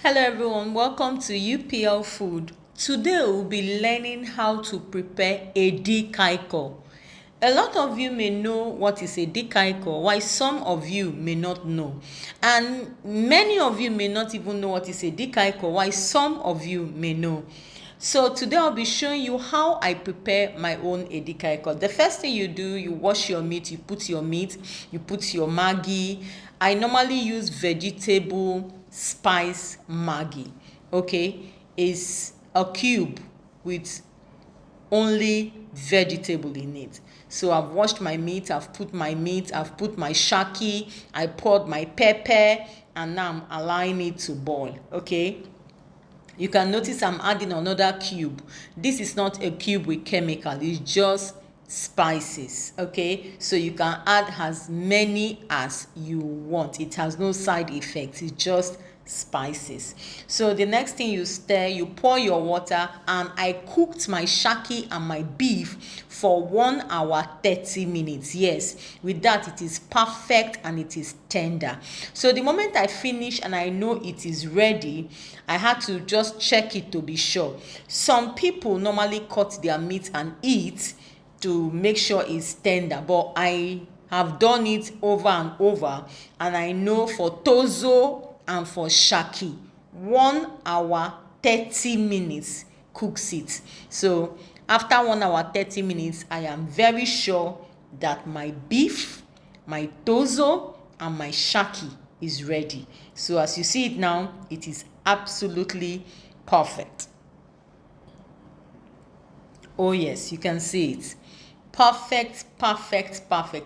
Hello everyone, welcome to UPL Food. Today we'll be learning how to prepare edikaikong. A lot of you may know what is edikaikong, while some of you may not know. And many of you may not even know what is edikaikong, while some of you may know. So today I'll be showing you how I prepare my own edikaikong. The first thing you do, you wash your meat, you put your Maggi. I normally use vegetable spice Maggi. Okay, it's a cube with only vegetable in it. So I've washed my meat, I've put my shaki, I poured my pepper, and now I'm allowing it to boil. Okay, you can notice I'm adding another cube. This is not a cube with chemical, it's just spices. Okay, so you can add as many as you want. It has no side effects, it's just spices. So the next thing, you stir, you pour your water, and I cooked my shaki and my beef for 1 hour 30 minutes. Yes, with that it is perfect and it is tender. So the moment I finish and I know it is ready, I had to just check it to be sure. Some people normally cut their meat and eat to make sure it's tender, but I have done it over and over, and I know for tozo and for shaki, 1 hour 30 minutes cooks it. So after 1 hour 30 minutes, I am very sure that my beef, my tozo, and my shaki is ready. So as you see it now, it is absolutely perfect. Oh yes, you can see it. Perfect.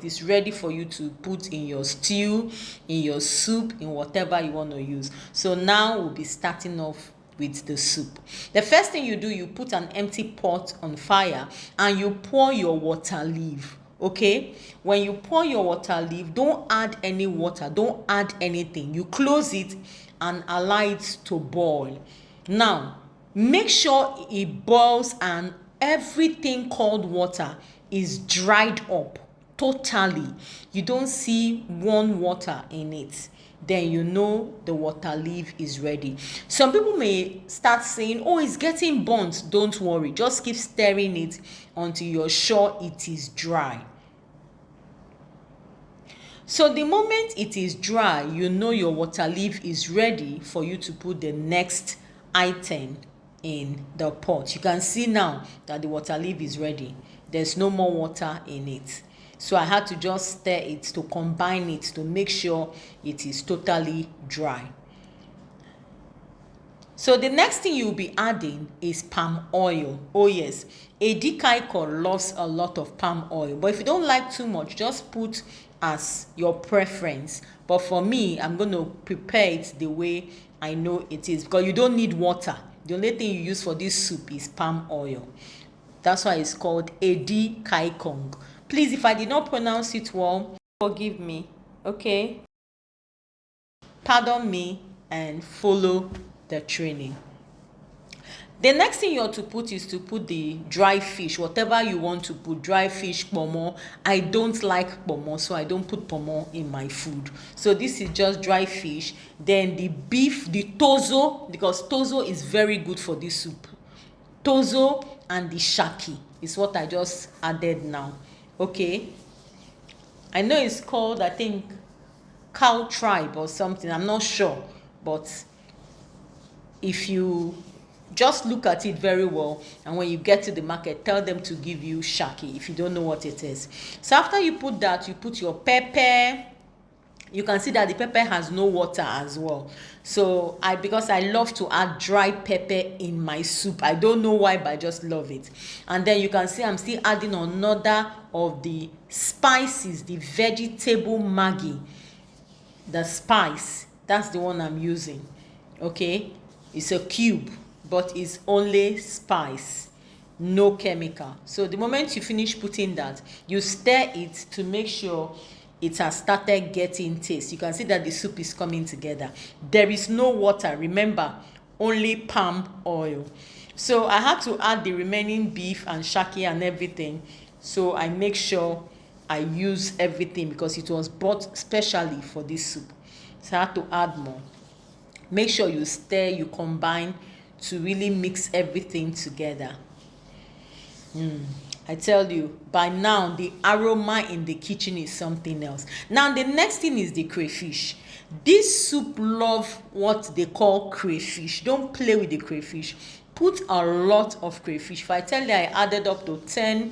It's ready for you to put in your stew, in your soup, in whatever you want to use. So now we'll be starting off with the soup. The first thing you do, you put an empty pot on fire and you pour your water leaf. Okay, when you pour your water leaf, don't add any water, don't add anything. You close it and allow it to boil. Now make sure it boils and everything called water is dried up totally. You don't see one water in it, then you know the water leaf is ready. Some people may start saying, oh, it's getting burnt. Don't worry, just keep stirring it until you're sure it is dry. So the moment it is dry, you know your water leaf is ready for you to put the next item in the pot. You can see now that the water leaf is ready. There's no more water in it. So I had to just stir it to combine it to make sure it is totally dry. So the next thing you'll be adding is palm oil. Oh yes, edikaikong loves a lot of palm oil, but if you don't like too much, just put as your preference. But for me, I'm going to prepare it the way I know it is, because you don't need water. The only thing you use for this soup is palm oil. That's why it's called edikaikong. Please, if I did not pronounce it well, forgive me. Okay, pardon me and follow the training. The next thing you ought to put is to put the dry fish, whatever you want to put. Dry fish, pomo. I don't like pomo, so I don't put pomo in my food. So this is just dry fish. Then the beef, the tozo, because tozo is very good for this soup. Tozo and the shaki is what I just added now. Okay, I know it's called, I think, cow tripe or something, I'm not sure, but if you just look at it very well, and when you get to the market, tell them to give you shaki if you don't know what it is. So after you put that, you put your pepper. You can see that the pepper has no water as well. So because I love to add dry pepper in my soup. I don't know why, but I just love it. And then you can see I'm still adding another of the spices, the vegetable Maggi. The spice, that's the one I'm using. Okay, it's a cube, but it's only spice, no chemical. So the moment you finish putting that, you stir it to make sure it has started getting taste. You can see that the soup is coming together. There is no water, remember, only palm oil. So I had to add the remaining beef and shaki and everything. So I make sure I use everything because it was bought specially for this soup. So I had to add more. Make sure you stir, you combine to really mix everything together. I tell you, by now the aroma in the kitchen is something else. Now the next thing is the crayfish. This soup love what they call crayfish. Don't play with the crayfish. Put a lot of crayfish. If I tell you I added up to 10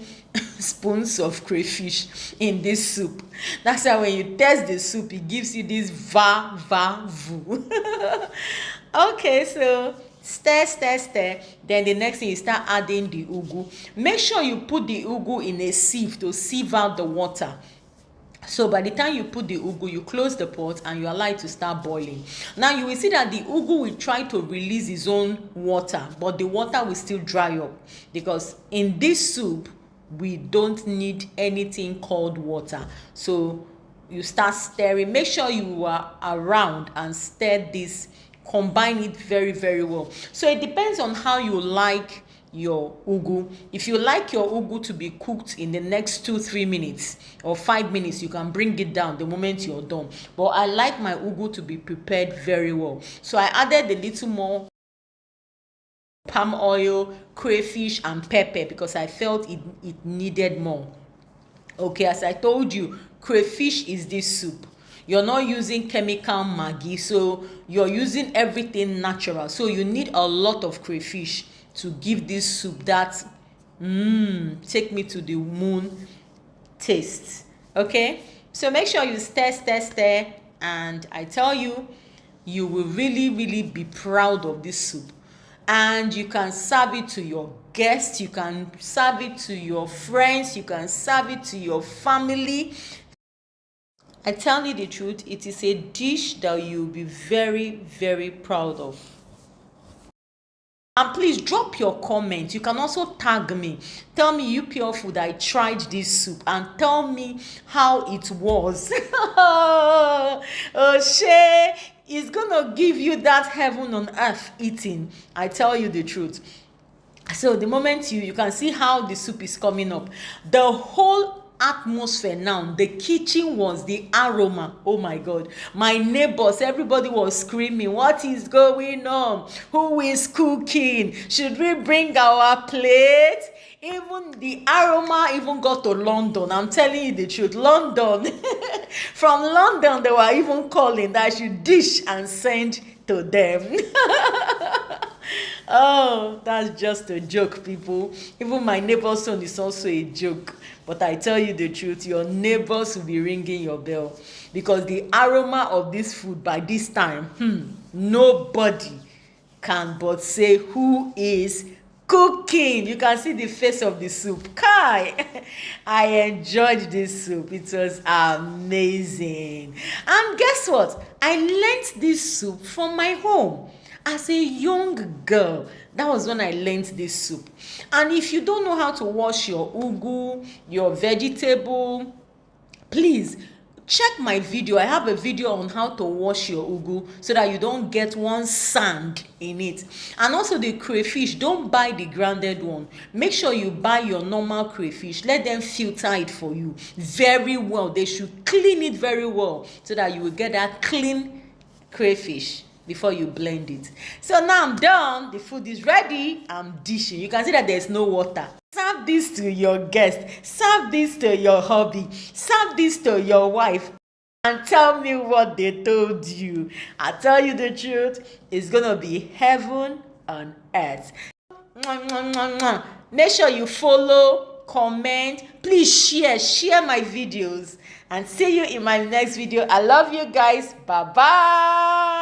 spoons of crayfish in this soup, that's why when you taste the soup, it gives you this vu. Okay, so stir. Then the next thing, you start adding the ugu. Make sure you put the ugu in a sieve to sieve out the water. So by the time you put the ugu, you close the pot and you allow it to start boiling. Now you will see that the ugu will try to release its own water, but the water will still dry up, because in this soup we don't need anything called water. So you start stirring. Make sure you are around and stir this. Combine it very, very well. So it depends on how you like your ugu. If you like your ugu to be cooked in the next 2-3 minutes or 5 minutes, you can bring it down the moment you're done. But I like my ugu to be prepared very well. So I added a little more palm oil, crayfish and pepper because I felt it needed more. Okay, as I told you, crayfish is this soup. You're not using chemical maggi, so you're using everything natural. So you need a lot of crayfish to give this soup that take me to the moon taste. Okay, so make sure you stir, and I tell you, you will really be proud of this soup. And you can serve it to your guests, you can serve it to your friends, you can serve it to your family. I tell you the truth, it is a dish that you'll be very proud of. And please drop your comment. You can also tag me. Tell me, UPL Food, I tried this soup, and tell me how it was. Oh, Shay is gonna give you that heaven on earth eating. I tell you the truth. So the moment you can see how the soup is coming up, the whole atmosphere now, the kitchen was the aroma. Oh my God, my neighbors, everybody was screaming, what is going on? Who is cooking? Should we bring our plate? Even the aroma even got to London. I'm telling you the truth, London. From London, they were even calling that I should dish and send to them. Oh, that's just a joke, people. Even my neighbor's son is also a joke. But I tell you the truth, your neighbors will be ringing your bell, because the aroma of this food by this time, nobody can but say who is cooking. You can see the face of the soup. Kai, I enjoyed this soup. It was amazing. And guess what? I learned this soup from my home. As a young girl, that was when I learned this soup. And if you don't know how to wash your ugu, your vegetable, please check my video. I have a video on how to wash your ugu so that you don't get one sand in it. And also the crayfish, don't buy the grounded one. Make sure you buy your normal crayfish. Let them filter it for you very well. They should clean it very well so that you will get that clean crayfish before you blend it. So now I'm done. The food is ready. I'm dishing. You can see that there's no water. Serve this to your guest. Serve this to your hubby. Serve this to your wife. And tell me what they told you. I tell you the truth, it's gonna be heaven on earth. Make sure you follow, comment, please share my videos, and see you in my next video. I love you guys. Bye bye.